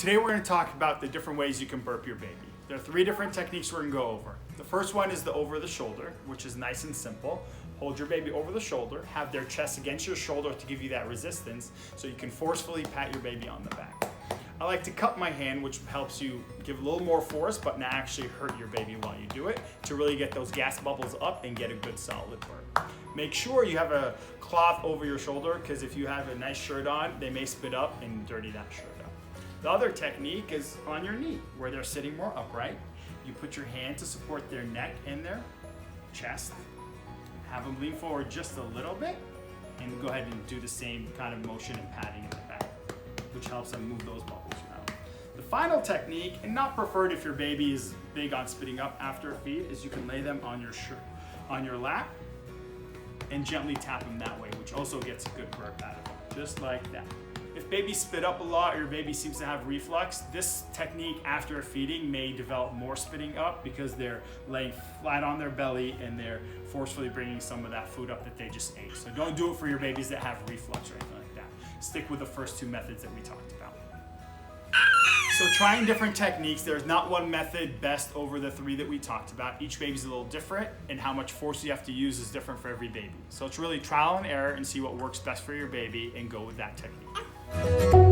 Today we're going to talk about the different ways you can burp your baby. There are 3 different techniques we're going to go over. The first one is the over the shoulder, which is nice and simple. Hold your baby over the shoulder, have their chest against your shoulder to give you that resistance so you can forcefully pat your baby on the back. I like to cup my hand, which helps you give a little more force but not actually hurt your baby while you do it, to really get those gas bubbles up and get a good solid burp. Make sure you have a cloth over your shoulder, because if you have a nice shirt on, they may spit up and dirty that shirt up. The other technique is on your knee, where they're sitting more upright. You put your hand to support their neck and their chest. Have them lean forward just a little bit, and go ahead and do the same kind of motion and patting in the back, which helps them move those bubbles around. The final technique, and not preferred if your baby is big on spitting up after a feed, is you can lay them on your lap and gently tap them that way, which also gets a good burp out of them, just like that. If babies spit up a lot or your baby seems to have reflux, this technique after feeding may develop more spitting up because they're laying flat on their belly and they're forcefully bringing some of that food up that they just ate. So don't do it for your babies that have reflux or anything like that. Stick with the first 2 methods that we talked about. So trying different techniques, there's not one method best over the 3 that we talked about. Each baby's a little different, and how much force you have to use is different for every baby. So it's really trial and error and see what works best for your baby and go with that technique.